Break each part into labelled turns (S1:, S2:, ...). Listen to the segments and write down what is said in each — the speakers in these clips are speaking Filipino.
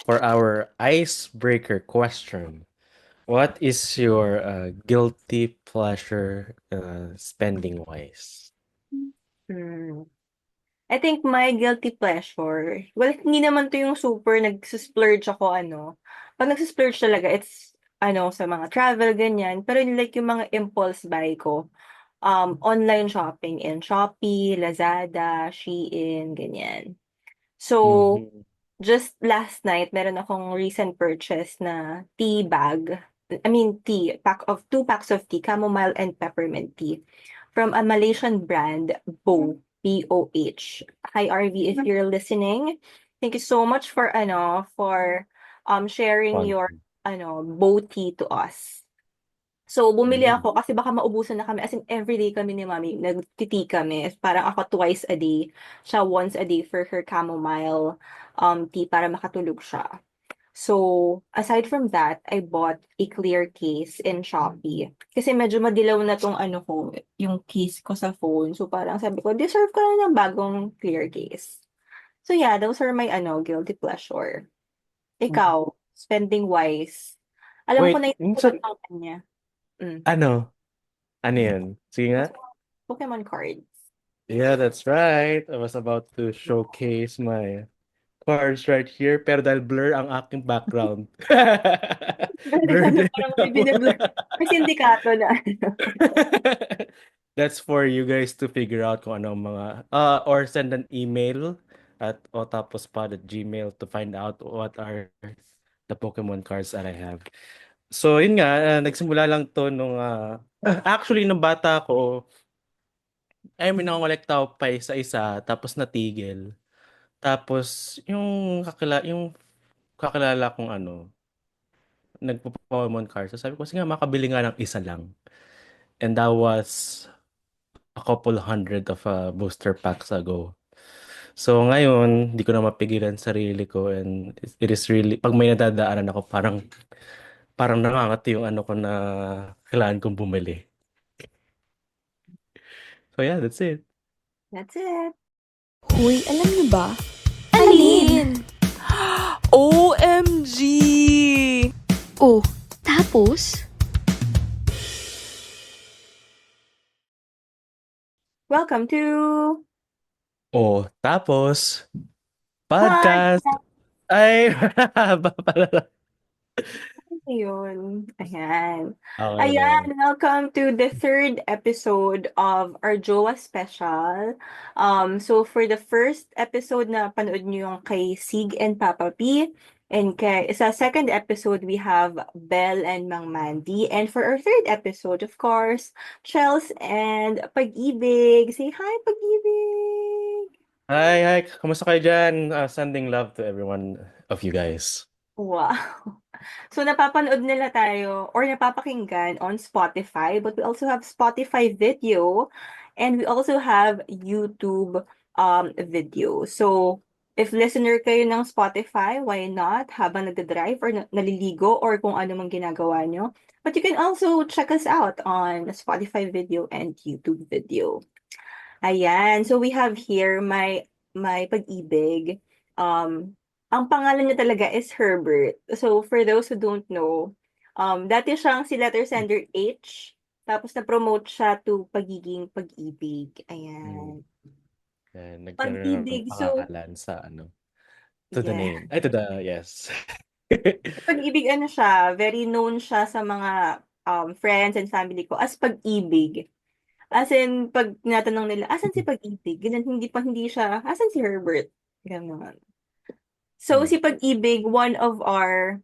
S1: for our icebreaker question. What is your guilty pleasure spending wise?
S2: Hmm. I think my guilty pleasure, well, hindi naman 'to yung super nagse-splurge ako ano, 'pag nagse-splurge talaga it's ano, sa mga travel ganyan, pero like yung mga impulse buy ko, online shopping in Shopee, Lazada, Shein, ganyan. So,
S1: Mhm.
S2: just last night meron akong recent purchase na tea bag, I mean tea, pack of 2 packs of tea, chamomile and peppermint tea from a Malaysian brand, Boh, B-O-H. Hi RV, if you're listening, thank you so much for ano, for sharing your
S1: Fun.
S2: ano, Boh tea to us. So, bumili
S1: Mm.
S2: ako kasi baka maubusan na kami. As in, everyday kami ni mami, nagti-tea kami. Parang ako twice a day, siya once a day for her chamomile tea para makatulog siya. So, aside from that, I bought a clear case in Shopee. Kasi medyo madilaw na tong ano ko, yung case ko sa phone. So, parang sabi ko, deserve ko na ng bagong clear case. So, yeah, those are my ano, guilty pleasure. Ikaw, spending wise. Alam ko
S1: Wait,
S2: na yung sagot
S1: minsan,
S2: ng kanya. Mm.
S1: ano? Ano yun? Sige nga.
S2: Pokemon cards.
S1: Yeah, that's right. I was about to showcase my cards right here, pero dahil blur ang aking background.
S2: Dahil
S1: Blur
S2: ano,
S1: din
S2: parang may
S1: naman.
S2: binablur. May sindikato na ano.
S1: That's for you guys to figure out kung ano ang mga or send an email at otapospod@gmail to find out what are the Pokemon cards that I have. So yun nga, nagsimula lang to nung actually nung bata ako, ay may nangongolekta ako pa isa-isa tapos natigil. Tapos yung kakilala kong ano, nagpo-Pokemon cards. So sabi ko, sige nga makabili nga ng isa lang. And that was a couple hundred of booster packs ago. So ngayon, di ko na mapigilan sarili ko and it is really, pag may nadadaanan ako, parang nangangati yung ano ko na kailangan kong bumili. So yeah, that's it.
S2: That's it.
S3: Hoy, alam niyo ba?
S2: Alin?
S3: Alin? OMG! Oh, tapos?
S2: Welcome to
S1: Oh, tapos,
S2: Pod.
S1: podcast. Ay, ba pala.
S2: Ayun. Ayan.
S1: Okay
S2: Ayan,
S1: lang.
S2: welcome to the third episode of our Jowa Special. So for the first episode na panood niyo yung kay Sig and Papa P, and sa second episode we have Belle and Mang Mandy, and for our third episode, of course, Chels and Pag-ibig. Say hi, Pag-ibig!
S1: Hi, hi. Kamusta kayo dyan? Sending love to everyone of you guys.
S2: Wow. So napapanood nila tayo or napapakinggan on Spotify, but we also have Spotify video and we also have YouTube video. So if listener kayo ng Spotify, why not habang nagda-drive or naliligo or kung ano mang ginagawa nyo. But you can also check us out on Spotify video and YouTube video. Ayan. So we have here my pag-ibig. Ang pangalan niya talaga is Herbert. So for those who don't know, dati siyang si letter sender H, tapos na-promote siya to pagiging pag-ibig.
S1: Mm.
S2: Ayan.
S1: Nagkaroon ng
S2: Pag-ibig. So,
S1: pangalan sa ano, to the
S2: yeah.
S1: name. Ay, to the, yes.
S2: Pag-ibig ano siya, very known siya sa mga friends and family ko as pag-ibig. As in, pag tinatanong nila, asan si Pag-ibig? Ganun, hindi siya, asan si Herbert? Ganun. So,
S1: Mm.
S2: si Pag-ibig, one of our,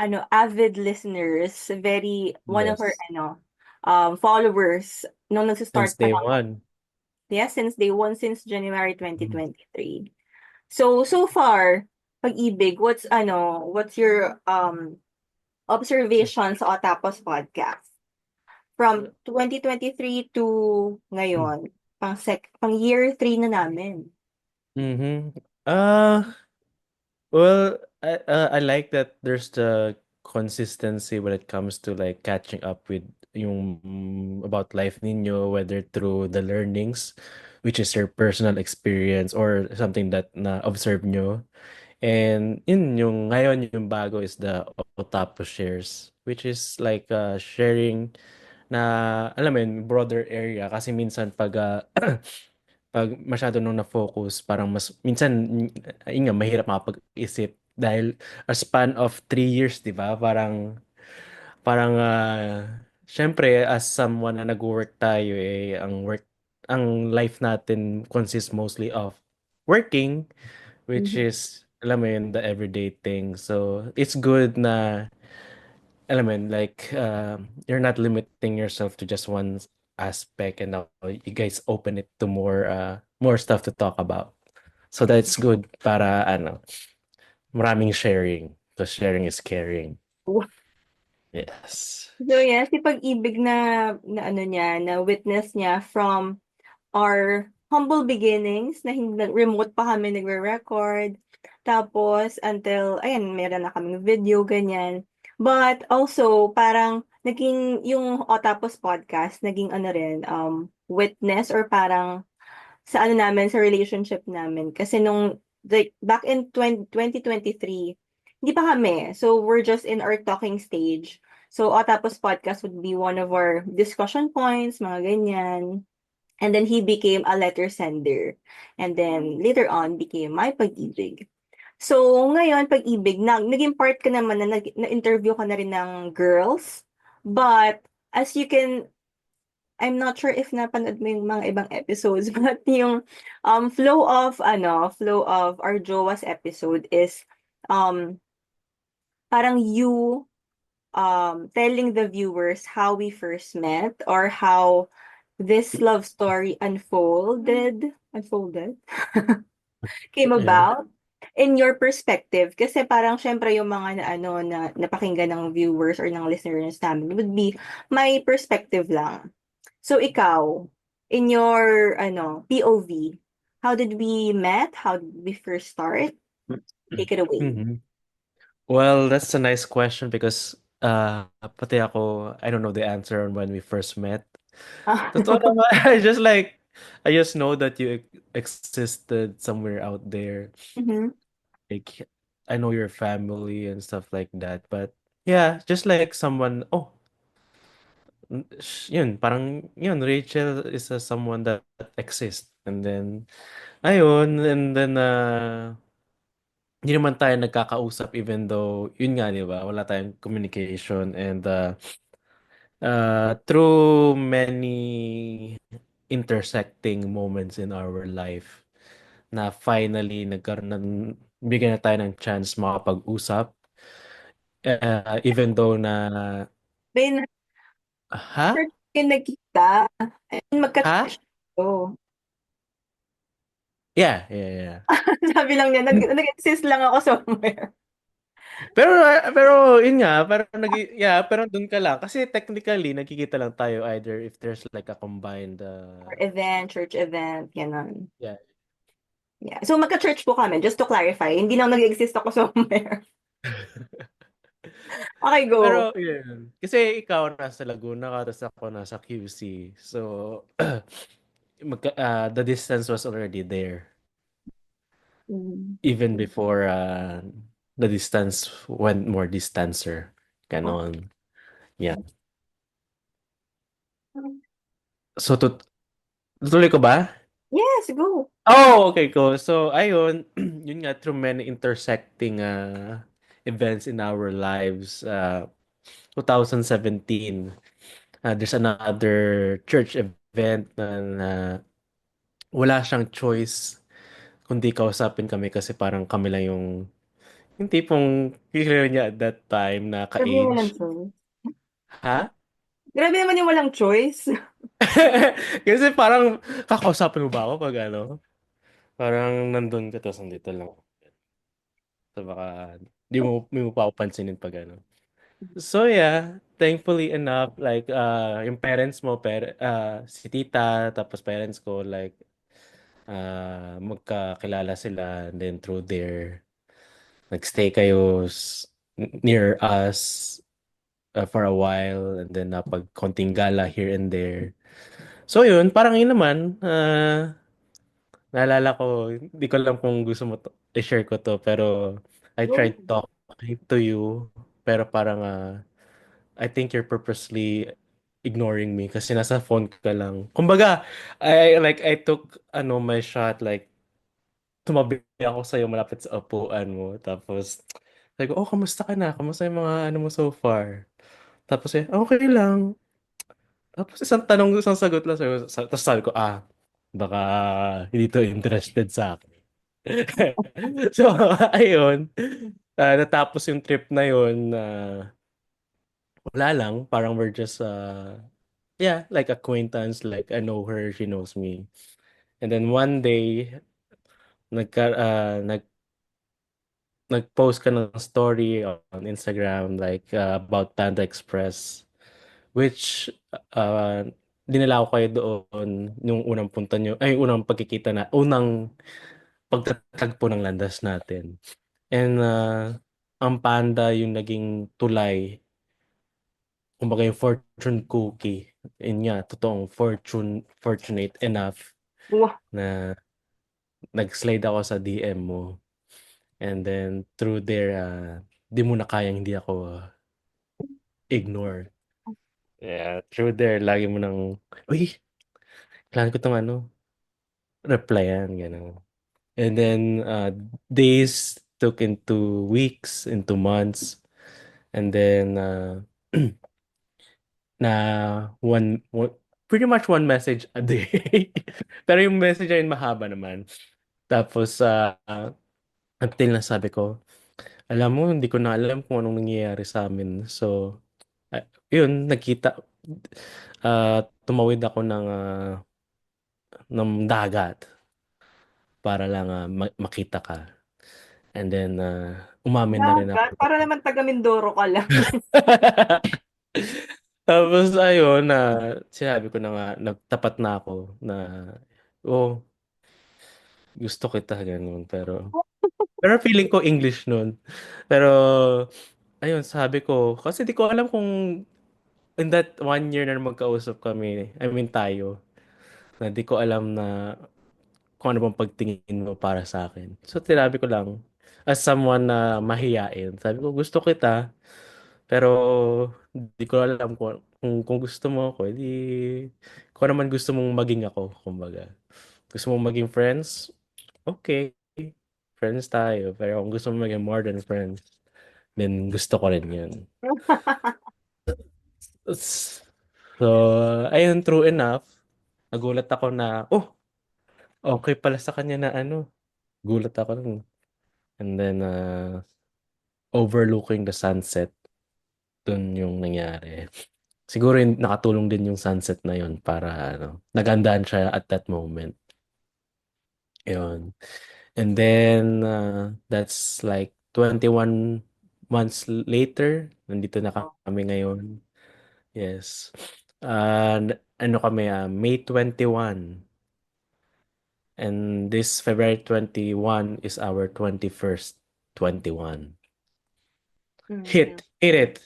S2: ano, avid listeners, one of our,
S1: Yes.
S2: ano, followers, nung
S1: Since
S2: nagsa-start pa
S1: day
S2: lang,
S1: one.
S2: yeah, since day one, since January
S1: Mhm.
S2: 2023. So, so far, Pag-ibig, what's your, observations sa Otapos podcast? From 2023 to ngayon, pang year 3 na namin.
S1: Mm-hmm. Uh, well, I like that there's the consistency when it comes to like catching up with yung about life ninyo, whether through the learnings, which is your personal experience or something that na observe nyo. And yun yung ngayon yung bago is the Otapo shares, which is like sharing na alam mo yun, broader area kasi minsan pag pag masyado nung na-focus parang mas minsan yun nga mahirap makapag-isip dahil a span of 3 years, di ba? Parang syempre as someone na nag-work tayo ang life natin consists mostly of working, which
S2: Mhm.
S1: is alam mo yun, the everyday thing. So it's good na alam mo yun, like you're not limiting yourself to just one aspect, and now you guys open it to more stuff to talk about. So that's good para maraming sharing, because sharing is caring. Yes.
S2: So yeah, si Pag-ibig na ano niya, na witness niya from our humble beginnings na hindi remote pa kami nagre-record. Tapos until ayan, meron na kaming video ganyan. But also parang naging yung O Tapos podcast naging ano rin witness or parang sa ano namin sa relationship namin kasi nung like back in 2023 hindi pa kami. So we're just in our talking stage. So O Tapos podcast would be one of our discussion points, mga ganyan. And then he became a letter sender. And then later on became my Pag-ibig. So ngayon Pag-ibig, naging part ka naman na-interview ka na rin ng girls. But as you can, I'm not sure if napanood mo yung mga ibang episodes, but yung flow of our Jowas episode is um parang you telling the viewers how we first met or how this love story unfolded, came
S1: Yeah.
S2: about in your perspective. Kasi parang syempre yung mga na napakinggan ng viewers or ng listeners namin would be my perspective lang. So ikaw, in your POV, how did we met? How did we first start? Take it away.
S1: Mhm. Well, that's a nice question because pati ako, I don't know the answer on when we first met. Totoo naman, I just know that you existed somewhere out there.
S2: Mhm.
S1: Like, I know your family and stuff like that. But yeah, just like someone, oh, yun, parang yun, Rachel is someone that exists. And then, ayun, and then, hindi naman tayo nagkakausap even though, yun nga, di ba, wala tayong communication. And through many intersecting moments in our life, na finally bigyan na tayo ng chance makapag-usap. Even though na,
S2: May
S1: ha?
S2: church kayo nagkita. And
S1: Ha?
S2: magka-church ko.
S1: Yeah, yeah, yeah.
S2: Sabi lang niya, nag-exist lang ako somewhere.
S1: Pero yun nga, yeah, pero dun ka lang. Kasi technically, nagkikita lang tayo either if there's like a combined,
S2: Or event, church event, gano'n.
S1: yeah.
S2: Yeah. So magka-church po kami, just to clarify. Hindi lang nag-exist ako somewhere. Okay, go.
S1: Pero yun, kasi ikaw nasa Laguna ka, tapos ako nasa QC. So, the distance was already there.
S2: Mm.
S1: Even before the distance went more distancer.
S2: Oh.
S1: Ganon. Yeah. So, tutuloy ko ba?
S2: Yes, go.
S1: Oh, okay, cool. So, ayun, yun nga, through many intersecting events in our lives, 2017, there's another church event na wala siyang choice kundi kausapin kami kasi parang kami lang yung tipong clear niya at that time na
S2: Grabe yung walang
S1: ka-age.
S2: choice.
S1: Ha?
S2: Grabe naman yung walang choice.
S1: Kasi parang kakausapin mo ba ako pag parang nandun ka tapos nandito lang. So baka di mo pa ako pansinin pag So yeah, thankfully enough, like yung parents mo, si tita, tapos parents ko, like magkakilala sila, and then through there, nagstay kayo near us for a while, and then napag konting gala here and there. So yun, parang yun naman, Naalala ko, hindi ko alam kung gusto mo i-share ko to, pero I
S2: Go.
S1: tried talking to you, pero parang I think you're purposely ignoring me kasi nasa phone ka lang. Kumbaga, I took my shot, like tumabi ako sa'yo malapit sa upuan mo. Tapos sabi ko, oh, kamusta ka na? Kamusta yung mga ano mo so far? Tapos okay lang. Tapos isang tanong, isang sagot lang sa'yo. Tapos sabi ko, baka hindi to interested sa akin. So, ayun. Natapos yung trip na yun. Wala lang. Parang we're just, yeah, like acquaintance. Like, I know her, she knows me. And then one day, nag-post ka ng story on Instagram, like, about Panda Express. Which, dinala ko kayo doon yung unang punta nyo, ay, unang pagkikita na, unang pagtatagpo ng landas natin. And ang panda yung naging tulay, kumbaga yung fortune cookie. Yun nga, totoong fortunate enough
S2: Wow.
S1: na nag-slide ako sa DM mo. And then through there, di mo na kayang hindi ako ignore. Yeah, through there, lagi mo nang, uy, kailangan ko itong replyan, gano'n. And then days took into weeks, into months, and then na pretty much one message a day. Pero yung message ay mahaba naman. Tapos until na sabi ko, alam mo, hindi ko na alam kung anong nangyayari sa amin. So, yun, tumawid ako ng dagat para lang makita ka. And then, umamin na rin
S2: Dagat.
S1: ako.
S2: Para naman taga Mindoro ka lang.
S1: Tapos ayun, sinabi ko na nga, nagtapat na ako na, oh, gusto kita, ganun. Pero feeling ko English nun. Pero, ayun, sabi ko, kasi di ko alam kung in that 1 year na magkausap kami, I mean tayo, na di ko alam na kung ano bang pagtingin mo para sa akin. So, tinabi ko lang, as someone na mahiyain, sabi ko, gusto kita, pero di ko alam kung gusto mo ako, edi kung ano naman gusto mong maging ako, kumbaga. Gusto mong maging friends? Okay. Friends tayo. Pero kung gusto mong maging more than friends, then gusto ko rin yun. So, ayun, true enough. Nagulat ako na, oh, okay pala sa kanya na Gulat ako nun. And then, overlooking the sunset, dun yung nangyari. Siguro nakatulong din yung sunset na yun para nagandaan siya at that moment. Yun. And then, that's like 21 months later, nandito na kami ngayon. Yes. Ano kami, May 21. And this February 21 is our 21st 21.
S2: Mm.
S1: Hit it.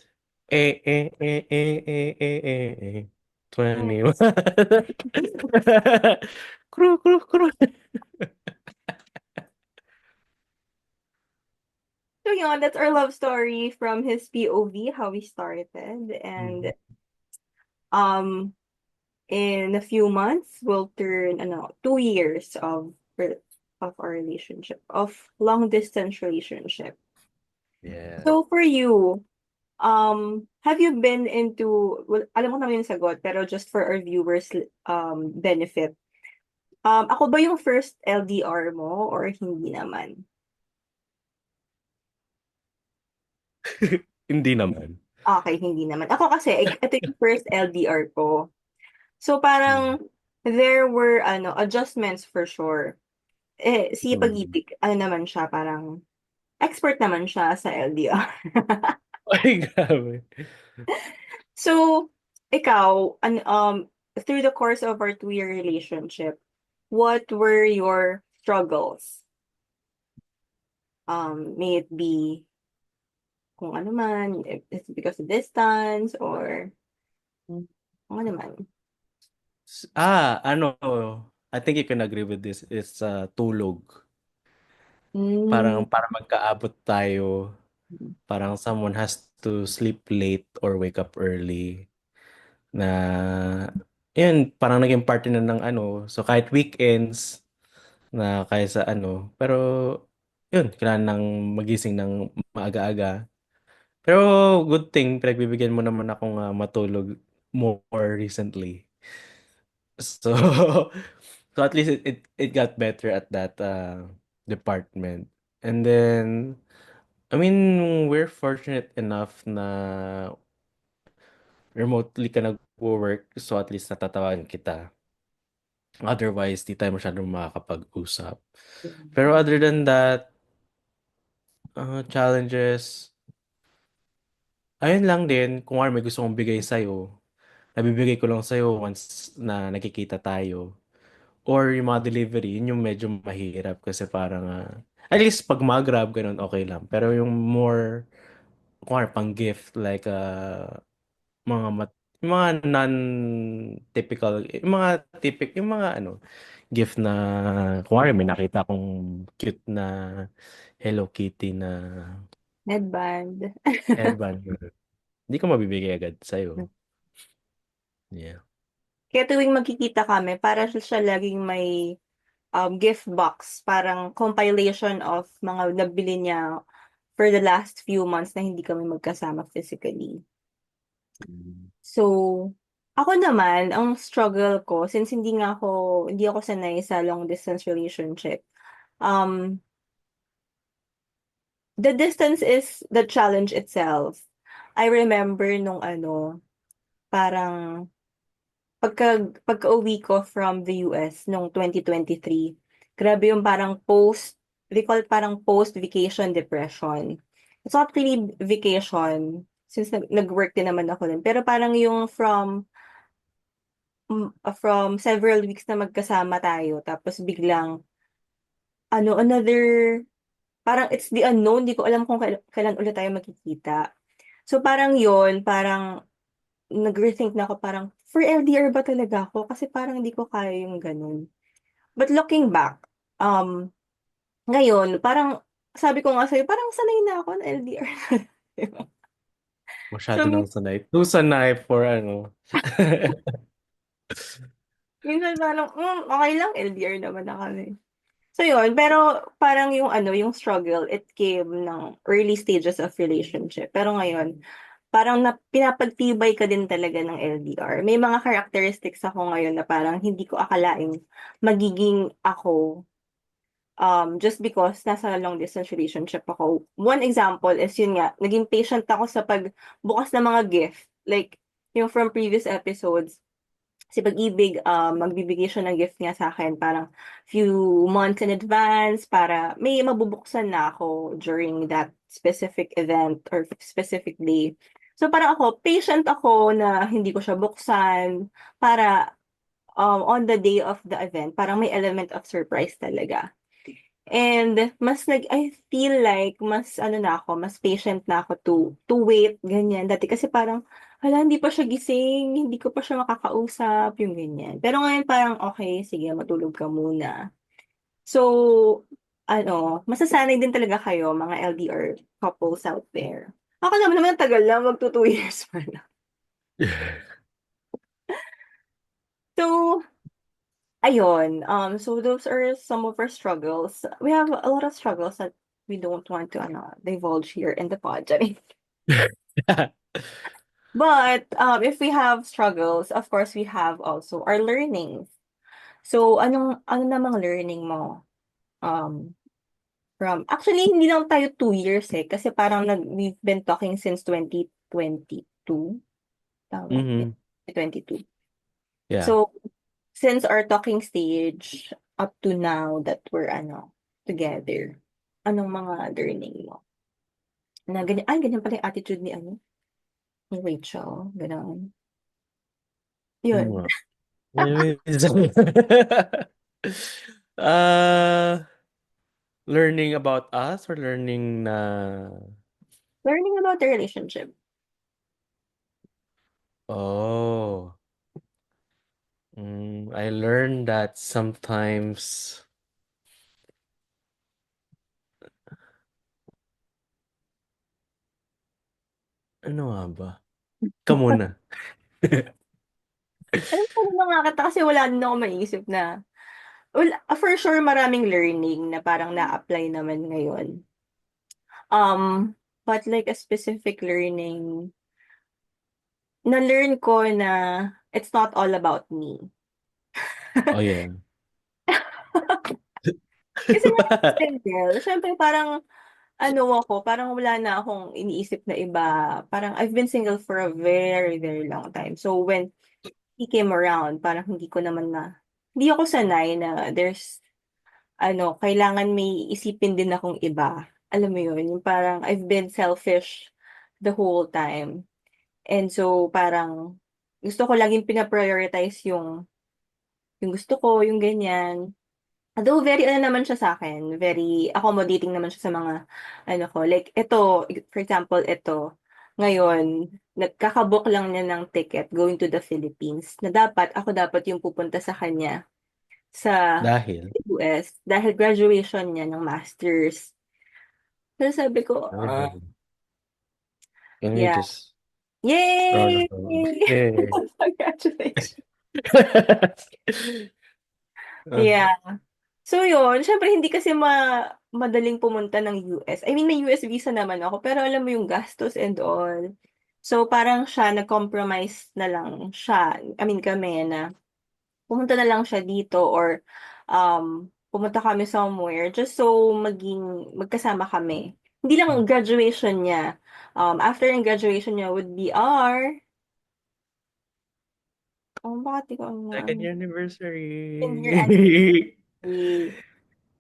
S1: Eh, eh, eh, eh, eh, eh, eh. 21. Kru, kru, kru.
S2: So yun, that's our love story from his POV, how we started. And
S1: Mhm.
S2: um in a few months we'll turn 2 years of our relationship, of long distance relationship.
S1: Yeah.
S2: So for you, have you been into, well, alam ko naman yung sagot, pero just for our viewers benefit. Ako ba yung first LDR mo or hindi naman?
S1: Hindi naman.
S2: Okay, hindi naman. Ako kasi, ito yung first LDR ko. So
S1: Mm.
S2: parang there were adjustments for sure. Si
S1: Mm.
S2: Pag-ibig, naman siya, parang expert naman siya sa LDR.
S1: Ay, grabe.
S2: So, ikaw, through the course of our 2-year relationship, what were your struggles? May it be kung ano man, if it's because of distance or kung ano man.
S1: Ano, I think you can agree with this, is tulog.
S2: Mm.
S1: Parang para magkaabot tayo, parang someone has to sleep late or wake up early na yun, parang naging parte na ng ano. So kahit weekends na kaysa ano, pero yun, kailangan nang magising ng maaga-aga. Pero good thing, pinagbibigyan mo naman akong matulog more recently. So, so at least it got better at that department. And then, I mean, we're fortunate enough na remotely ka nag-work, so at least natatawagan kita. Otherwise, di tayo masyadong makakapag-usap. Pero other than that, challenges, ayun lang din, kung ano may gusto kong bigay sa'yo, nabibigay ko lang sa'yo once na nakikita tayo. Or yung mga delivery, yun yung medyo mahirap kasi parang, at least pag mag-grab, ganun, okay lang. Pero yung more, kung ano, pang gift, like, mga yung mga non-typical, yung mga ano, gift na, kung ano, may nakita akong cute na Hello Kitty na
S2: Headband.
S1: headband. Hindi ko mabibigay agad sa'yo. Yeah.
S2: Kaya tuwing magkikita kami, para siya laging may gift box, parang compilation of mga nabili niya for the last few months na hindi kami magkasama physically. So, ako naman, ang struggle ko, since hindi ako sanay sa long distance relationship, um, the distance is the challenge itself. I remember nung parang pagka-uwi ko from the US nung 2023, grabe yung parang they call it parang post-vacation depression. It's not really vacation, since nag-work din naman ako din. Pero parang yung from several weeks na magkasama tayo, tapos biglang, another, parang it's the unknown, di ko alam kung kailan ulit tayo magkikita. So parang yon, parang nag-rethink na ako, parang for LDR ba talaga ako? Kasi parang hindi ko kaya yung ganun. But looking back, ngayon, parang sabi ko nga sa'yo, parang sanay na ako na LDR. Diba?
S1: Masyado
S2: So,
S1: nang sanay. Too sanay for ano.
S2: minsan parang, okay lang, LDR naman na kami. So yun, pero parang yung struggle, it came ng early stages of relationship. Pero ngayon, parang pinapagtibay ka din talaga ng LDR. May mga characteristics ako ngayon na parang hindi ko akalaing magiging ako, just because nasa long distance relationship ako. One example is yun nga, naging patient ako sa pagbukas ng mga gift. Like, yung from previous episodes, si Pag-ibig, magbibigay siya ng gift niya sa akin parang few months in advance para may mabubuksan na ako during that specific event or specific day. So parang patient ako na hindi ko siya buksan para on the day of the event, parang may element of surprise talaga. And I feel like mas mas patient na ako to wait, ganyan. Dati kasi parang, hala, hindi pa siya gising, hindi ko pa siya makakausap, yung ganyan. Pero ngayon parang, okay, sige, matulog ka muna. So, masasanay din talaga kayo, mga LDR couples out there. Ako naman tagal na, magto 2 years pa na. So, ayun, so those are some of our struggles. We have a lot of struggles that we don't want to divulge here in the pod. But if we have struggles, of course we have also our learnings. So ano namang learning mo um from actually hindi lang tayo 2 years kasi parang we've been talking since 2022. Tama, yeah,
S1: Mhm.
S2: 2022.
S1: Yeah.
S2: So since our talking stage up to now that we're together, anong mga learning mo? Na ganyan, ganyan pala yung attitude ni Rachel, gano'n.
S1: Oo
S2: Yun.
S1: nga. Ah, learning about us or learning na
S2: Learning about the relationship.
S1: oh. I learned that sometimes ano nga ba? Ikaw muna.
S2: Alam ko mga kata kasi wala din ako maisip na for sure maraming learning na parang na-apply naman ngayon. But like a specific learning, na-learn ko na it's not all about me.
S1: Oh yeah.
S2: Kasi nga single, syempre parang parang wala na akong iniisip na iba. Parang I've been single for a very, very long time. So when he came around, parang hindi ako sanay na there's kailangan may isipin din akong iba. Alam mo yun, yung parang I've been selfish the whole time. And so parang gusto ko laging pina-prioritize yung gusto ko, yung ganyan. Although very naman siya sa akin, very accommodating naman siya sa mga ko. Like ito, for example, ito, ngayon, nagkakabook lang niya ng ticket going to the Philippines na ako dapat yung pupunta sa kanya sa
S1: Dahil.
S2: US dahil graduation niya ng master's. So sabi ko,
S1: Can we
S2: yeah.
S1: just roll
S2: Yay!
S1: along? Yeah.
S2: Congratulations. Yeah. So yun, syempre hindi kasi madaling pumunta ng US. I mean, may US visa naman ako, pero alam mo yung gastos and all. So parang siya, nag-compromise na lang siya. I mean kami na pumunta na lang siya dito or pumunta kami somewhere just so magkasama kami. Hindi lang graduation niya. After ng graduation niya would be bakit ikaw na?
S1: Second year anniversary.
S2: Second year anniversary.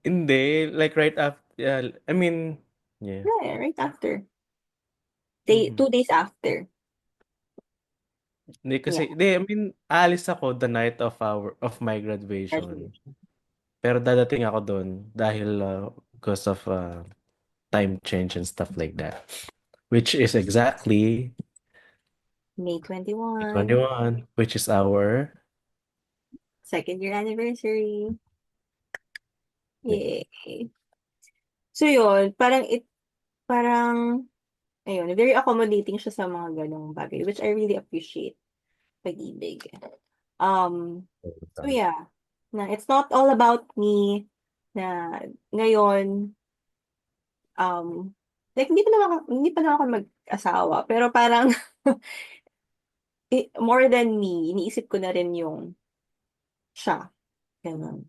S1: Hindi, like right after, I mean, yeah.
S2: Yeah, right after.
S1: Mhm.
S2: 2 days after.
S1: Hindi
S2: Yeah,
S1: kasi, I mean, aalis ako the night of my graduation.
S2: graduation.
S1: Pero dadating ako doon dahil because of time change and stuff like that. Which is exactly
S2: May 21.
S1: 21, which is our
S2: Second year anniversary.
S1: yeah.
S2: Yay. So yun, parang, ayun, very accommodating siya sa mga ganong bagay, which I really appreciate pag-ibig. So yeah, na it's not all about me na ngayon, like hindi pa naman ako mag-asawa, pero parang more than me, iniisip ko na rin yung siya, ganun.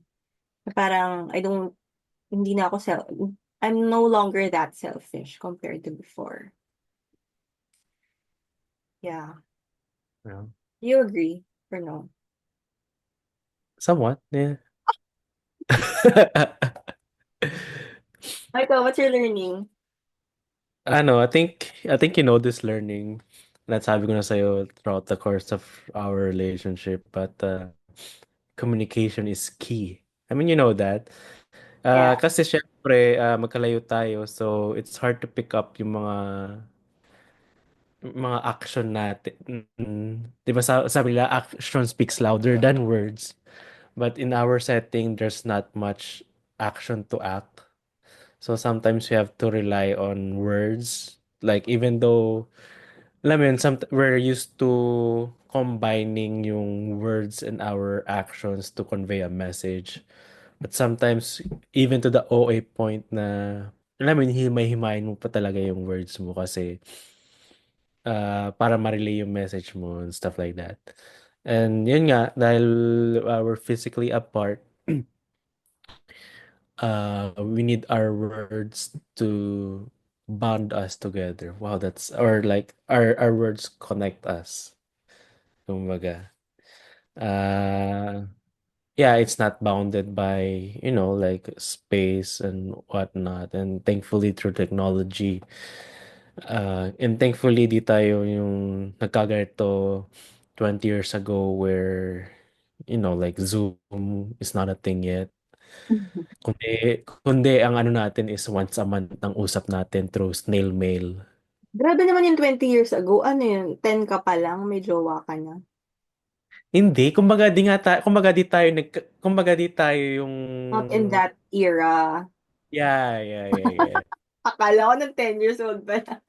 S2: Na parang hindi na ako I'm no longer that selfish compared to before. Yeah.
S1: Yeah.
S2: You agree or no?
S1: Somewhat, yeah.
S2: Michael, what's your learning?
S1: I think you know this learning. Nasabi ko na sa'yo throughout the course of our relationship, but communication is key. I mean, you know that.
S2: Yeah.
S1: Kasi syempre, magkalayo tayo, so it's hard to pick up yung mga action natin. Di ba sabi nila, action speaks louder than words. But in our setting, there's not much action to act. So sometimes we have to rely on words. Like even though, alam mo yun, we're used to combining yung words and our actions to convey a message. But sometimes, even to the OA point na, alam mo yun, himay-himayin mo pa talaga yung words mo kasi para ma-relay yung message mo and stuff like that. And yun nga, dahil we're physically apart, we need our words to bond us together. Wow, or like our words connect us. Kumbaga. Uh, yeah, it's not bounded by, like space and whatnot. And thankfully through technology, and thankfully di tayo yung nagkaganito 20 years ago where, like Zoom is not a thing yet. Kundi ang ano natin is once a month ang usap natin through snail mail.
S2: Grabe naman yung 20 years ago. Ano yun? 10 ka pa lang, may jowa ka na.
S1: Hindi, kumbaga di tayo yung
S2: Not in that era.
S1: yeah.
S2: Akala ko ng 10 years old pa lang.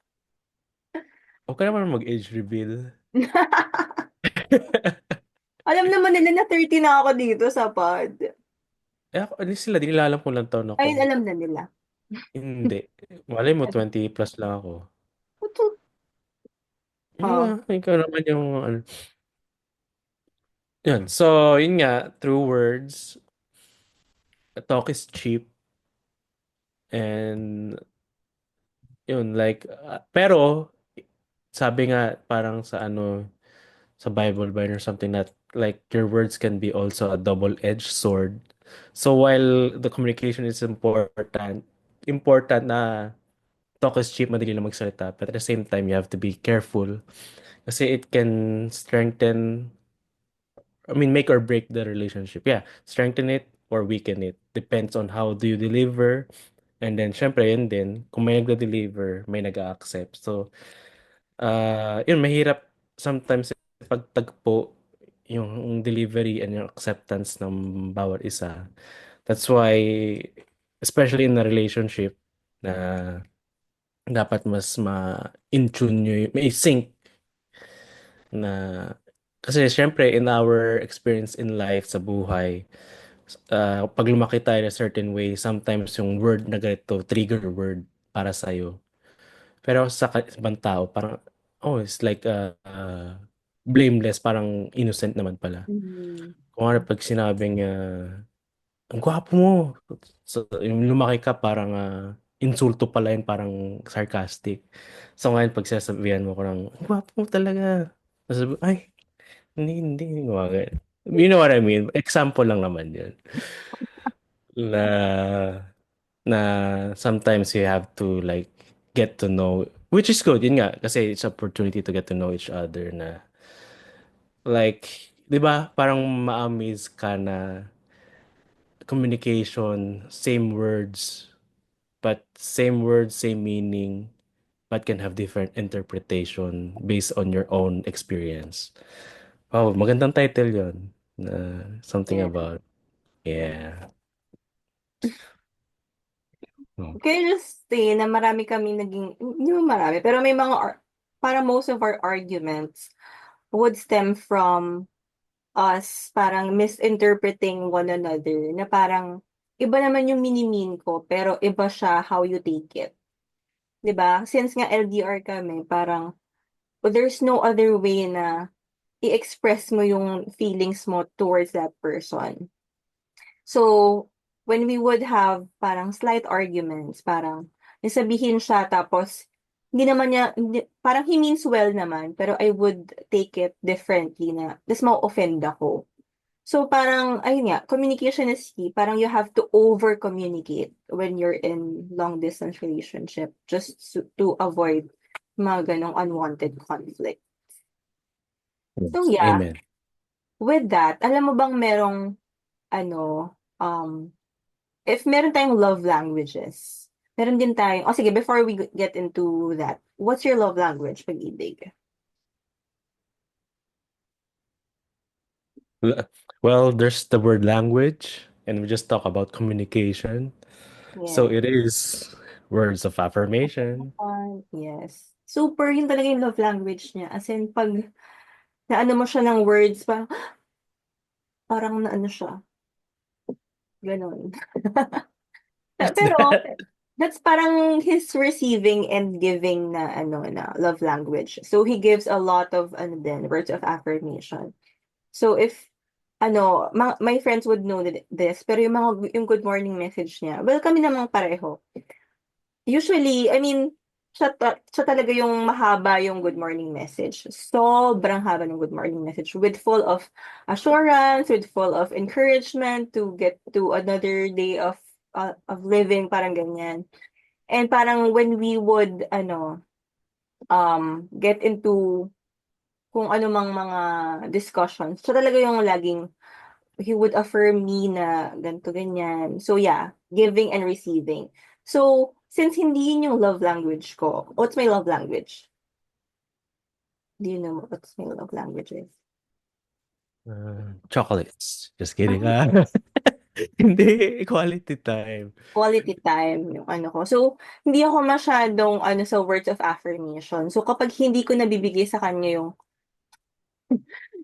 S1: Huwag ka naman mag-age reveal.
S2: Alam naman nila na 30 na ako dito sa pod.
S1: Sila, di nila alam kung ilang taon ako.
S2: Ayun, alam na nila.
S1: Hindi. Malay mo, 20 plus lang ako.
S2: Oh.
S1: Ikaw naman yung ano. Yun. So, yun nga, through words, talk is cheap. And, yun, like, pero, sabi nga, parang sa Bible verse or something that, like, your words can be also a double-edged sword. So, while the communication is important na talk is cheap, madali lang magsalita. But at the same time, you have to be careful. Kasi it can make or break the relationship. Yeah, strengthen it or weaken it. Depends on how do you deliver. And then, syempre, yun din, kung may nagda-deliver, may nag-accept. So, yun, mahirap sometimes pagtagpo yung delivery and yung acceptance ng bawat isa. That's why, especially in a relationship, na dapat mas ma-in tune nyo, may sync na kasi syempre in our experience in life sa buhay, pag lumaki tayo in a certain way, sometimes yung word na ganito, trigger word para sa'yo. Pero sa ibang tao, parang, oh, it's like blameless, parang innocent naman pala.
S2: Mm.
S1: Kung ano pag sinabing, ang gwapo mo. So, yung lumaki ka, parang insulto pala yun, parang sarcastic. So ngayon, pag sasabihan mo ko ng, ang gwapo mo talaga. Sabi, ay, hindi gumagana. You know what I mean? Example lang naman yun. Na, na sometimes you have to like get to know, which is good, yun nga, kasi it's opportunity to get to know each other na like, di ba, parang ma-amaze ka na communication, same words, same meaning, but can have different interpretation based on your own experience. Oh, magandang title yon na something
S2: Yeah.
S1: about, yeah. Hmm.
S2: Can you just say na marami kami naging, hindi mo marami, pero may mga, para most of our arguments would stem from us parang misinterpreting one another na parang iba naman yung mini-mean ko pero iba siya how you take it. 'Di ba? Since nga LDR kami, parang there's no other way na i-express mo yung feelings mo towards that person. So, when we would have parang slight arguments, parang may sabihin siya tapos parang he means well naman, pero I would take it differently na, tas ma-offend ako. So parang, ayun nga, communication is key. Parang you have to over-communicate when you're in long-distance relationship just to avoid mga ganong unwanted conflict. So yeah,
S1: Amen.
S2: with that, alam mo bang merong, if meron tayong love languages, meron din tayong, sige, before we get into that, what's your love language, Pag-ibig?
S1: Well, there's the word language, and we just talk about communication. So
S2: Yes.
S1: it is words of affirmation.
S2: Yes. Super, yun talaga yung love language niya. As in, pag naano mo siya ng words, parang naano siya. Ganon. Pero, that's parang his receiving and giving na love language. So, he gives a lot of, words of affirmation. So, if, my friends would know this, pero yung good morning message niya, well, kami namang pareho. Usually, I mean, siya talaga yung mahaba yung good morning message. Sobrang haba ng good morning message with full of assurance, with full of encouragement to get to another day of living, parang ganyan. And parang when we would get into kung ano mang mga discussions, siya talaga yung laging he would affirm me na ganito ganyan. So yeah, giving and receiving. So, since hindi yun yung love language ko, what's my love language? Do you know what's my love language is?
S1: Chocolates. Just kidding,
S2: Ah,
S1: Hindi, quality time.
S2: quality time yung ano ko. So, hindi ako masyadong ano sa words of affirmation. So, kapag hindi ko nabibigay sa kanya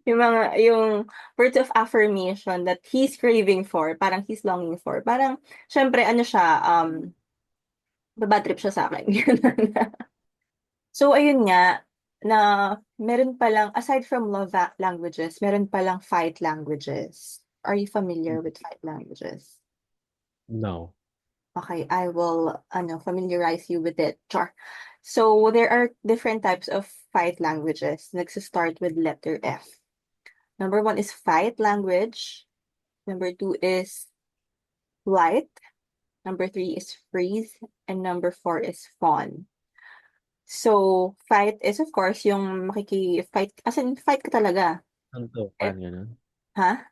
S2: yung words of affirmation that he's craving for, parang he's longing for, parang, syempre, ano siya, babad trip siya sa akin. So, ayun nga, na meron palang, aside from languages, meron palang fight languages. Are you familiar with fight languages?
S1: No.
S2: Okay, I will familiarize you with it. Char. So there are different types of fight languages. Start with letter F. Number one is fight language. Number two is flight. Number three is freeze. And number four is fawn. So fight is of course yung makiki-fight, as in fight ka talaga.
S1: Suntukan, gano'n?
S2: Ha?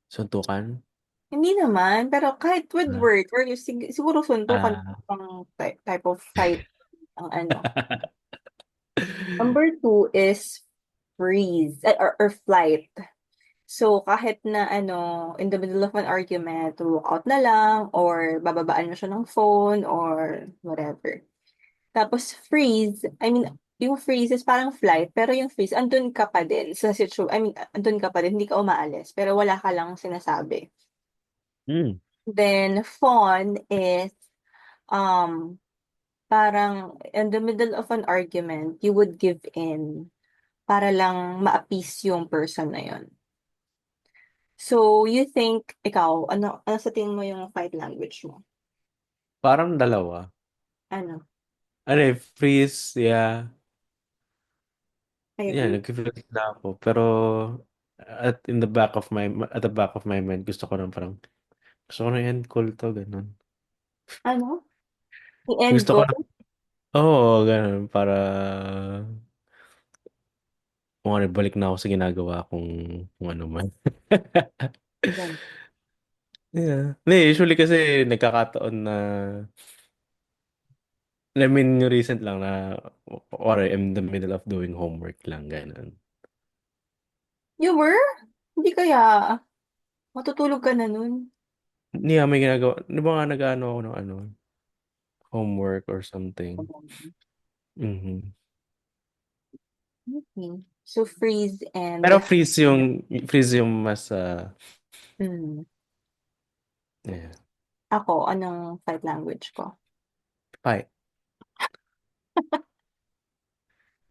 S1: Suntukan?
S2: Hindi naman, pero kahit with
S1: Ah.
S2: word or siguro suntukan
S1: Ah.
S2: ang type of fight ang ano. Number two is freeze or flight. So, kahit na in the middle of an argument, walk out na lang or bababaan mo siya ng phone or whatever. Tapos freeze, I mean, yung freeze is parang flight, pero yung freeze, andun ka pa din sa situation, I mean, andun ka pa din, hindi ka umaalis, pero wala ka lang sinasabi.
S1: Hmm.
S2: Then, fawn is, um, parang in the middle of an argument, you would give in para lang ma-appease yung person na yun. So, you think, ikaw, ano sa tingin mo yung fight language mo?
S1: Parang dalawa.
S2: Ano?
S1: Ano freeze, yeah.
S2: I
S1: Yeah,
S2: agree.
S1: nagfi-freeze na ako. Pero at the back of my mind, gusto ko na i-end call 'to, gano'n.
S2: Ano? I-end
S1: Gusto ko
S2: goal?
S1: na oo, gano'n para balik na ako sa ginagawa kung ano man.
S2: Ganun.
S1: Yeah. Hindi, usually kasi nagkakataon na I mean, yung recent lang na or I'm in the middle of doing homework lang, gano'n.
S2: You were? Hindi kaya. Matutulog ka na nun.
S1: Hindi nga, may ginagawa 'di ba nga nag-aano ako ng ano, homework or something. Mhm.
S2: Okay. So, freeze
S1: Pero
S2: and
S1: freeze yung mas,
S2: hmm.
S1: yeah,
S2: Ako, anong fight language ko?
S1: fight,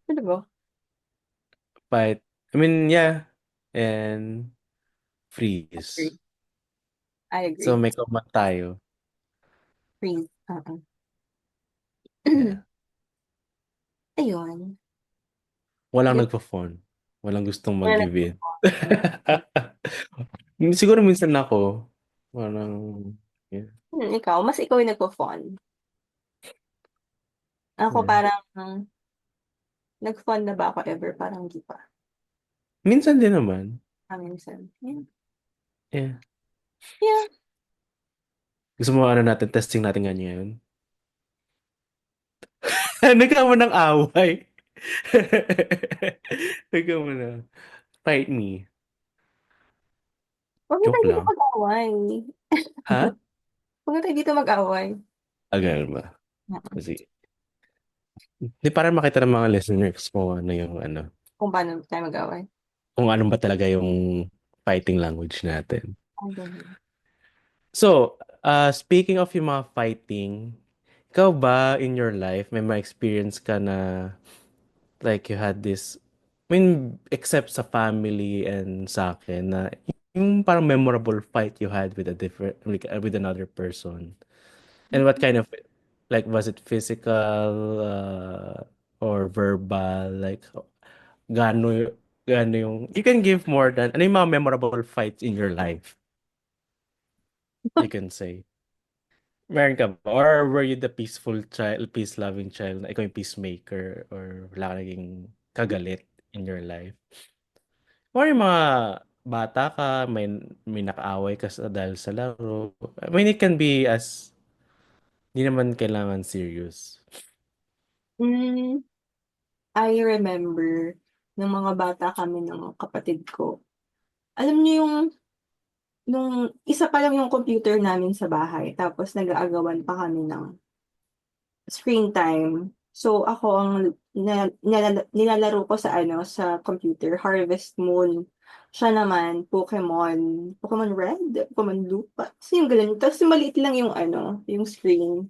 S2: Ano ba?
S1: fight. I mean, yeah, and freeze.
S2: Agree. I
S1: So,
S2: agree.
S1: may common tayo,
S2: Freeze.
S1: yeah.
S2: Ayun.
S1: Walang
S2: Yun
S1: nagpo-phone, walang gustong
S2: na
S1: mag-give in. Siguro minsan ako, parang yeah,
S2: ikaw, mas ikaw yung nagpo-fawn. Ako
S1: yeah.
S2: parang, nag-fawn na ba ako ever? Parang di pa.
S1: Minsan din naman,
S2: Minsan. Yeah.
S1: yeah.
S2: Yeah.
S1: Gusto mo ano natin, testing natin nga ngayon? Nagkaroon ng away. Nagkaroon na. Fight me.
S2: Huwag na tayo
S1: Joke
S2: dito
S1: lang.
S2: mag-away.
S1: Ha?
S2: Huwag na tayo dito mag-away.
S1: Ganun ba?
S2: Mm.
S1: Kasi, di para makita ng mga listeners kung ano yung ano,
S2: Kung paano tayo mag-away.
S1: kung ano ba talaga yung fighting language natin.
S2: Ang ganun.
S1: So, speaking of yung mga fighting, ikaw ba in your life, may mga experience ka na like you had this, I mean, except sa family and sa akin, na yung parang memorable fight you had with like, with another person? And what kind of, like, was it physical, or verbal? Like, gaano, gaano yung, you can give more than, ano yung mga memorable fights in your life, you can say. Meron ka ba? Or were you the peaceful child, peace-loving child, na ikaw yung peacemaker, or wala ka naging kagalit in your life? Or yung mga bata ka, may nakaaway ka dahil sa laro. I mean, it can be as, di naman kailangan serious.
S2: Mm, I remember nung mga bata kami ng kapatid ko. Alam niyo yung nung isa pa lang yung computer namin sa bahay tapos nag-aagawan pa kami ng screen time. So ako ang nilalaro ko sa ano, sa computer, Harvest Moon. Siya naman, Pokemon. Pokemon Red, Pokemon Blue. Kasi yung ganun. Tapos yung maliit lang yung ano, yung screen.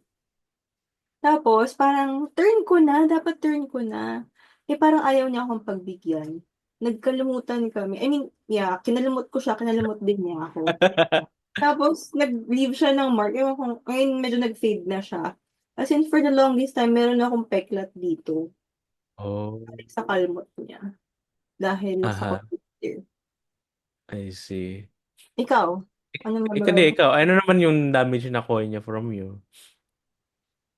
S2: Tapos parang turn ko na, dapat turn ko na. Eh parang ayaw niya akong pagbigyan. Nagkalimutan kami. I mean, yeah, kinalimot ko siya, kinalimot din niya ako. Tapos nag-leave siya ng mark. Ewan ko, ngayon medyo nag-fade na siya. As in, for the longest time, meron akong peklat dito.
S1: Oh,
S2: Sa kalmot niya. Dahil sa
S1: aha,
S2: computer.
S1: I see.
S2: Ikaw, ano
S1: Ikaw, di,
S2: nagawa mo?
S1: ikaw, ano naman yung damage na nakuha niya from you?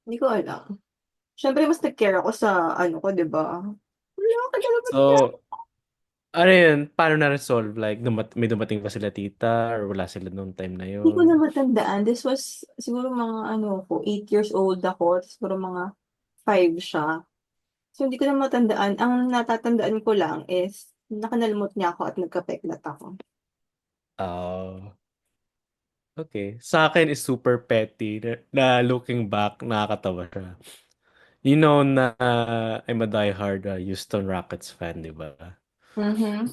S2: Hindi ko alam. Siyempre, mas nag-care ako sa ano ko, di ba? Wala ka naman niya.
S1: So, ano yun, paano na-resolve? Like, may dumating ba sila tita or wala sila noong time na
S2: Hindi ko na
S1: yun?
S2: matandaan. This was siguro mga ano ko, 8 years old ako. Siguro mga 5 siya. So, hindi ko na matandaan. Ang natatandaan ko lang is nakanalmot niya ako at nagkapeklat ako.
S1: Oh, okay. Sa akin is super petty na looking back, nakakatawa siya. You know na I'm a diehard Houston Rockets fan, di ba?
S2: Mhm.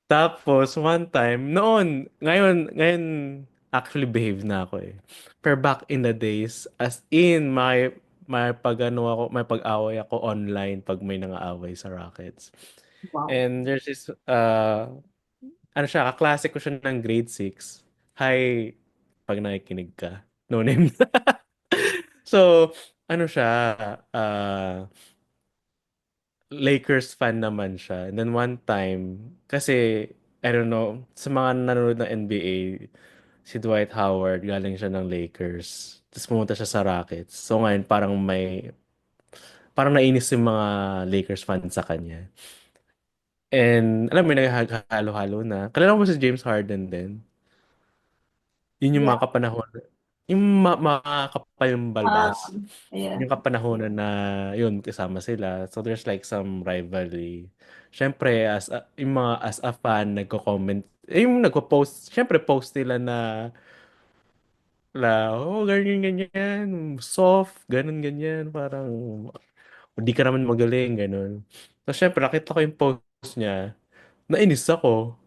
S1: Tapos, one time, ngayon, actually behave na ako eh. Pero back in the days, as in, may may pag-away ako online pag may nangaaway sa Rockets.
S2: Wow.
S1: And there's this, ano siya, kaklase ko siya ng grade 6. Hi, pag nakikinig ka. No name. So, ano siya, Lakers fan naman siya. And then one time, kasi, I don't know, sa mga nanonood ng NBA, si Dwight Howard, galing siya ng Lakers. Tapos pumunta siya sa Rockets. So ngayon, parang nainis yung mga Lakers fans sa kanya. And, alam mo, naghahalo-halo na. Kalala mo si James Harden din. Yun yung
S2: Yeah.
S1: mga kapanahon. Yung mga kapayang balbas.
S2: Yeah.
S1: Yung kapanahonan na yun kasama sila. So there's like some rivalry. Syempre yung mga as a fan nagko-comment, yung nagko-post, syempre post nila oh ganyan ganyan, soft, ganun ganyan, parang hindi ka naman magaling ganun. So syempre nakita ko yung post niya, nainis ako.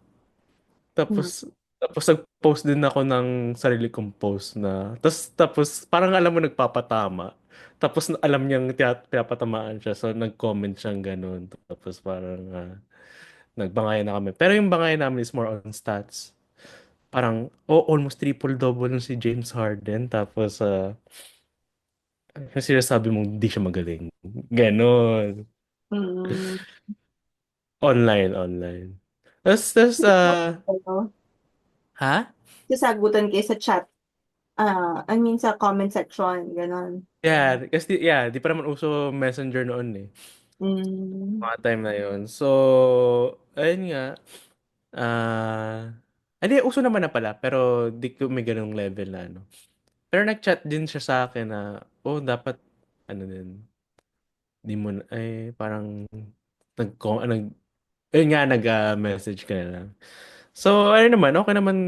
S2: Hmm.
S1: Tapos nag-post din ako ng sarili kong post na. Tapos parang alam mo nagpapatama. Tapos alam niyang pinapatamaan siya. So nag-comment siyang ganun. Tapos parang nagbangayan na kami. Pero yung bangayan namin is more on stats. Parang, oh, almost triple-double yung si James Harden. Tapos, kasi sinasabi mong hindi siya magaling. Ganon.
S2: Mm.
S1: Online. Tapos,
S2: Ano,
S1: ha?
S2: sasagutan kayo sa chat. I mean sa comment section, gano'n.
S1: Yeah, di pa naman uso messenger noon eh.
S2: Hmm.
S1: Mga time na yun. So, ayun nga. Hindi, uso naman na pala. Pero di ko may ganung level na ano. Pero nag-chat din siya sa akin na, oh, dapat, ano din, di mo, parang, nag, ayun nga, nag-message ka na lang. So, ano naman, okay naman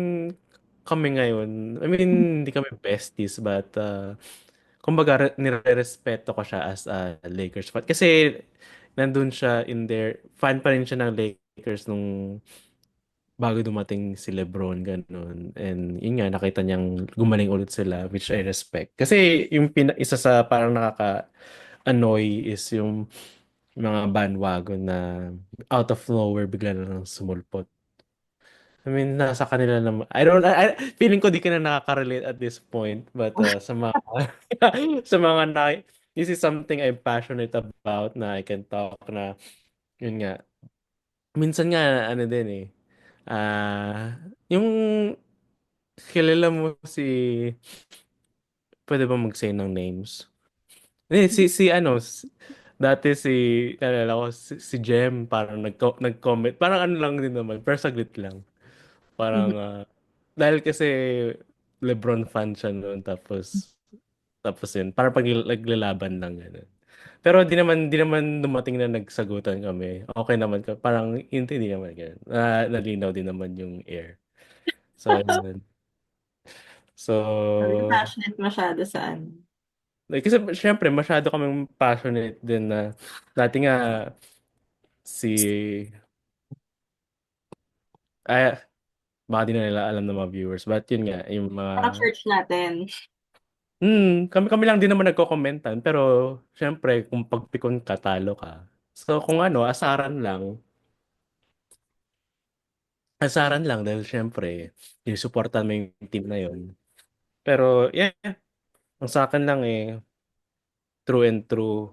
S1: kami ngayon. I mean, hindi kami besties, but, kumbaga, nire-respeto ko siya as a Lakers fan. Kasi, nandun siya in there, fan pa rin siya ng Lakers nung bago dumating si LeBron, ganun. And yun nga, nakita niyang gumaling ulit sila, which I respect. Kasi yung isa sa parang nakaka-annoy is yung mga bandwagon na out of nowhere bigla na lang sumulpot. I mean, nasa kanila naman. Feeling ko di ka na nakaka-relate at this point. But sa mga, sa mga this is something I'm passionate about na I can talk na, yun nga. Minsan nga, ano din eh. Yung kilala mo pwede ba mag-say ng names? Dati naalala ko, si Jem, parang nag-comment. Parang ano lang din naman, pero saglit lang. Parang,
S2: Mhm.
S1: dahil kasi LeBron fan siya noon, tapos yun, parang pag naglalaban lang, gano'n. Pero di naman dumating na nagsagutan kami. Okay naman ka. Parang hindi naman ganun. Nalinaw din naman yung air. So, yun.
S2: Sabi ko,
S1: So,
S2: passionate masyado sa ano.
S1: like, kasi syempre masyado kaming passionate din na dati nga si ay baka di na nila alam ng mga viewers but yun nga yung mga
S2: Parang church natin.
S1: kami lang din naman nagko-commentan pero syempre kung pagpikon ka talo ka. So kung ano asaran lang dahil syempre sinusuportahan mo yung team na yun. Pero yeah, ang sa akin lang true and true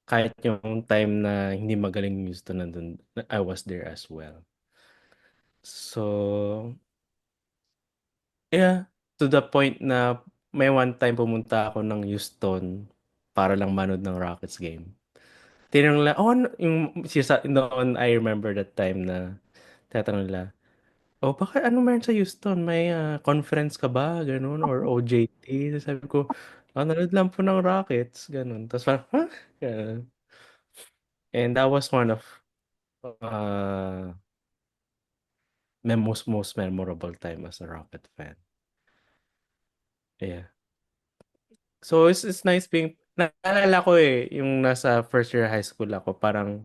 S1: kahit yung time na hindi magaling yung Houston nandun, I was there as well. So, yeah, to the point na may one time pumunta ako ng Houston para lang manood ng Rockets game. Tinanong nila, noon I remember that time na tatanong nila, oh, bakit ano meron sa Houston? May conference ka ba? Ganun, or OJT? Tapos sabi ko, nanood lang po ng Rockets. Ganun. Tapos parang, huh? Ganun. And that was one of uh, my most memorable time as a Rocket fan. Yeah. So it's nice being naalala ko yung nasa first year high school ako parang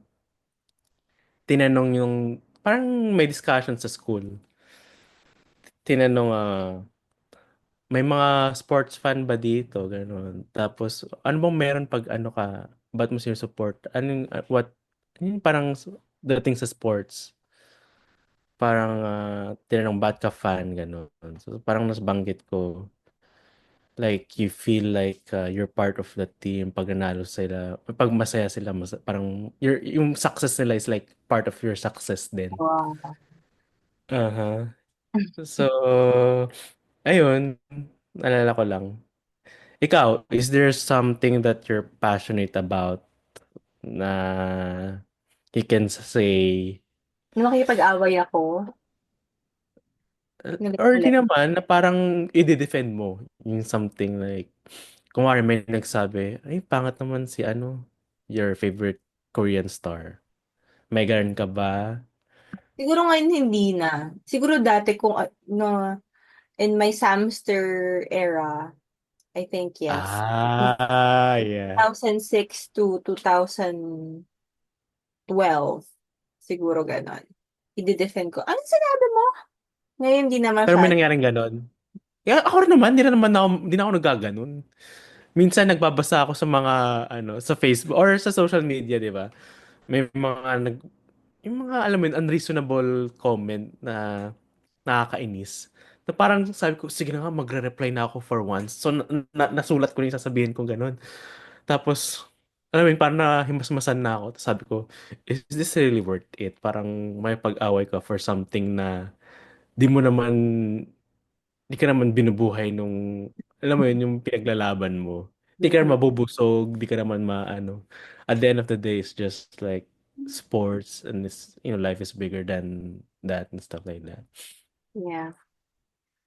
S1: tinanong yung parang may discussion sa school. Tinanong may mga sports fan ba dito gano'n. Tapos ano bang meron pag ano ka ba't mo support? Anong yung parang dating sa sports parang tinanong ba't ka fan gano'n. So parang nabanggit ko like you feel like you're part of the team pag nanalo sila, pag masaya sila, parang yung success nila is like part of your success din.
S2: Wow.
S1: Uh-huh. So, ayun, naalala ko lang. Ikaw, is there something that you're passionate about na you can say,
S2: Nung makikipag-away ako,
S1: or di
S2: ulit.
S1: naman, na parang i-defend mo yung something like, kumari may nagsabi, ay, pangat naman si ano, your favorite Korean star. May ganun ka ba?
S2: Siguro ngayon hindi na. Siguro dati kung no, in my Samster era, I think yes.
S1: Yeah.
S2: 2006 to 2012. Siguro ganon. I-defend ko. Ano sinabi mo? Ngayon hindi na
S1: Pero may
S2: masyado.
S1: nangyaring ganon. Yeah, ako rin naman, di na ako nagaganon. Minsan nagbabasa ako sa mga, sa Facebook or sa social media, di ba? May mga yung mga, alam mo yun, unreasonable comment na nakakainis. Na parang sabi ko, sige na nga, magre-reply na ako for once. So, nasulat ko na yung sasabihin ko ganun. Tapos, alam mo yun, parang nahimasmasan na ako. Tapos sabi ko, is this really worth it? Parang may pag-away ka for something na di mo naman, di ka naman binubuhay nung, alam mo yun, yung pinaglalaban mo. Di ka naman
S2: Mhm.
S1: mabubusog, di ka naman maano. At the end of the day, it's just like sports and life is bigger than that and stuff like that.
S2: Yeah.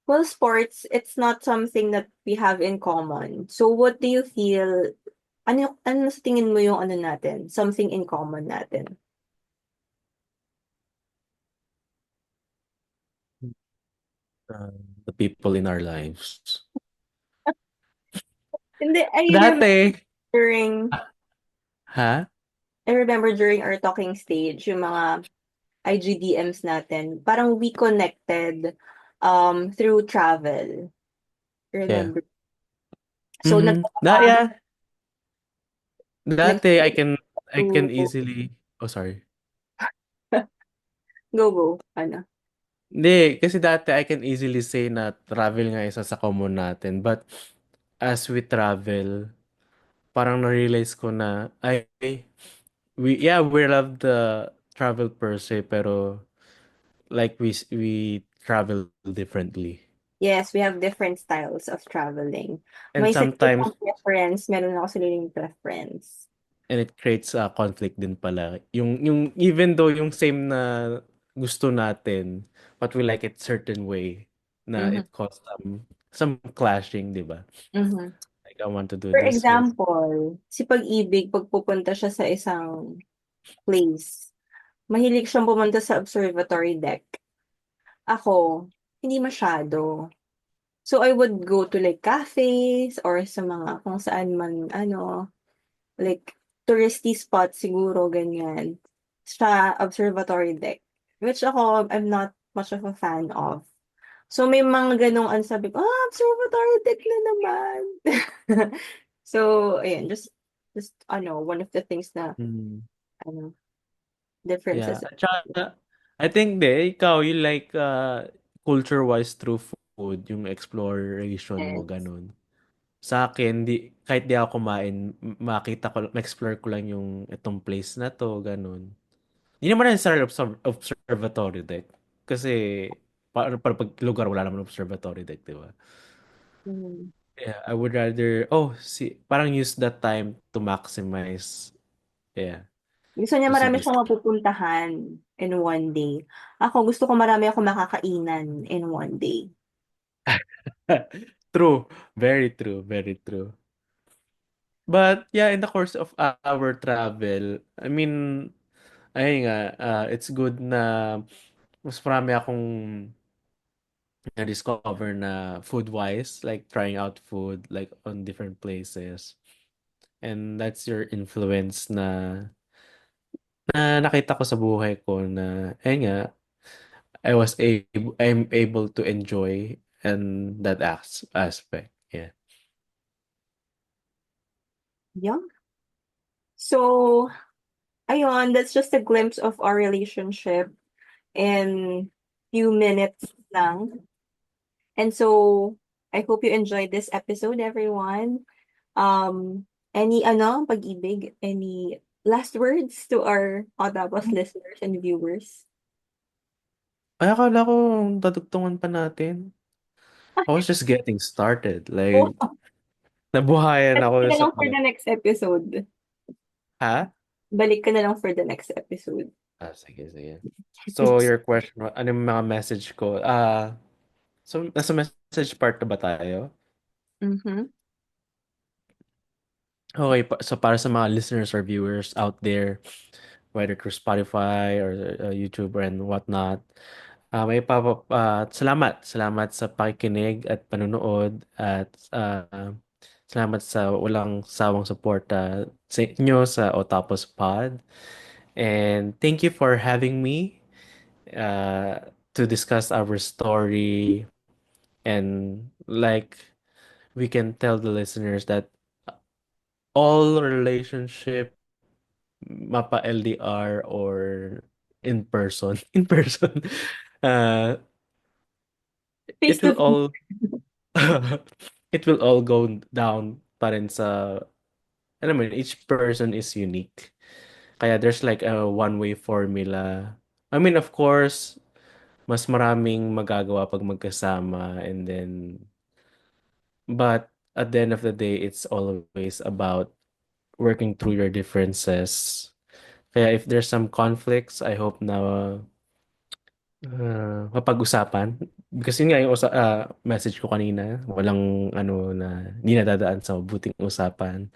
S2: Well, sports, it's not something that we have in common. So what do you feel, ano sa tingin mo yung ano natin, something in common natin?
S1: Uh, the people in our lives.
S2: Hindi,
S1: Dati,
S2: during,
S1: ha?
S2: I remember during our talking stage, yung mga IGDMs natin, parang we connected through travel.
S1: Yeah.
S2: Remember? So
S1: Mm-hmm. Yeah. Dati, I
S2: nagpa
S1: can, I
S2: to
S1: can easily, oh sorry.
S2: go. Ano?
S1: Hindi, kasi dati I can easily say na travel nga isa sa common natin. But as we travel, parang na-realize ko na, we love the travel per se, pero like we travel differently.
S2: Yes, we have different styles of traveling.
S1: And
S2: May sarili
S1: sometimes,
S2: akong preference, meron ako sariling preference.
S1: and it creates a conflict din pala. Yung even though yung same na gusto natin, but we like it certain way, na
S2: Mhm.
S1: it caused some clashing, di ba?
S2: Mhm.
S1: I want to do
S2: For
S1: this with.
S2: example, si Pag-ibig, pag pupunta siya sa isang place, mahilig siyang pumunta sa observatory deck. Ako, hindi masyado. So, I would go to like cafes or sa mga kung saan man, like touristy spot siguro, ganyan. Sa observatory deck. Which ako, I'm not much of a fan of. So, may mga ganong sabi ko, observatory deck na naman. So, ayan, just, one of the things na,
S1: Mm,
S2: ano,
S1: yeah.
S2: differences.
S1: At saka, I think ikaw, you like culture-wise through food, yung exploration mo,
S2: Yes.
S1: ganun. Sa akin, kahit di ako kumain, makita ko, ma-explore ko lang yung itong place na to, ganun. Hindi naman necessarily observatory deck. Kasi, para pag lugar, wala naman observatory deck, di ba?
S2: Mm.
S1: Yeah, I would rather, parang use that time to maximize, yeah,
S2: Gusto niya
S1: to see
S2: marami
S1: this.
S2: siyang mapupuntahan in one day. Ako, gusto ko marami ako makakainan in one day.
S1: True. Very true. Very true. But yeah, in the course of our travel, I mean, ayun nga, it's good na mas marami akong na-discover na food-wise, like trying out food like on different places. And that's your influence na nakita ko sa buhay ko na, ayun nga, I'm able to enjoy and that aspect. Yeah.
S2: Yeah. So, ayun, that's just a glimpse of our relationship in few minutes lang. And so, I hope you enjoyed this episode, everyone. Any Pag-ibig, any last words to our Otapos listeners and viewers?
S1: Ay, akala ko dadugtungan pa natin. I was just getting started.
S2: Oh,
S1: Like, nabuhayan
S2: balik
S1: ako
S2: ka na
S1: sa...
S2: lang for the next episode.
S1: Ha?
S2: Balik ka na lang for the next episode.
S1: Sige, sige. So, your question, ano yung mga message ko? So, nasa message part na ba tayo?
S2: Mm-hmm.
S1: Okay, so para sa mga listeners or viewers out there, whether through Spotify or YouTube and whatnot, salamat. Salamat sa pakikinig at panonood at salamat sa walang sawang suporta sa inyo sa Otapos Pod. And thank you for having me to discuss our story and like we can tell the listeners that all relationship mapa LDR or in person in person uh
S2: Face
S1: it
S2: to
S1: will
S2: face.
S1: all it will all go down pa rin sa alam mo yun, each person is unique kaya there's like a one-way formula. I mean, of course, mas maraming magagawa pag magkasama and then but at the end of the day it's always about working through your differences. Kaya if there's some conflicts, I hope na mapag-usapan. Kasi yun nga yung message ko kanina, walang ano na hindi nadadaan sa mabuting usapan.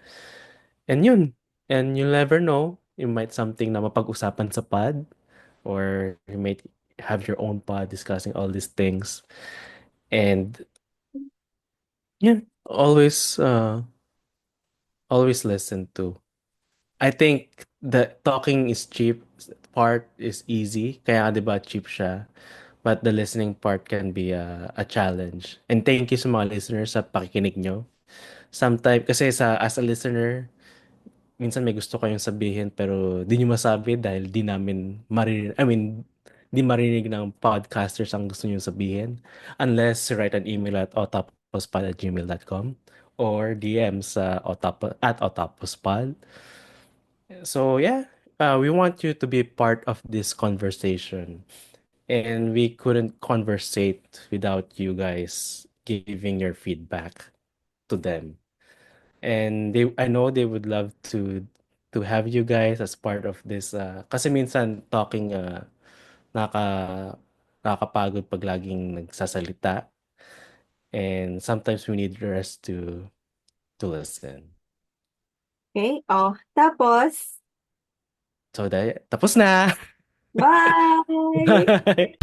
S1: And yun, and you'll never know, you might something na mapag-usapan sa pod or you might have your own pod discussing all these things. And yeah, always listen to. I think the talking is cheap part is easy, kaya 'di ba cheap siya. But the listening part can be a challenge. And thank you sa mga listeners sa pakikinig nyo. Sometimes, kasi as a listener, minsan may gusto kayong sabihin pero di nyo masabi dahil di namin marinig, I mean, di marinig ng podcasters ang gusto nyo sabihin. Unless you write an email at otapospod@gmail.com or DM sa otapospod. So yeah, we want you to be part of this conversation. And we couldn't conversate without you guys giving your feedback to them. And I know they would love to have you guys as part of this kasi minsan talking naka nakakapagod pag laging nagsasalita and sometimes we need rest to to listen.
S2: Okay? Oh, tapos,
S1: So, tapos na!
S2: bye!
S1: Bye!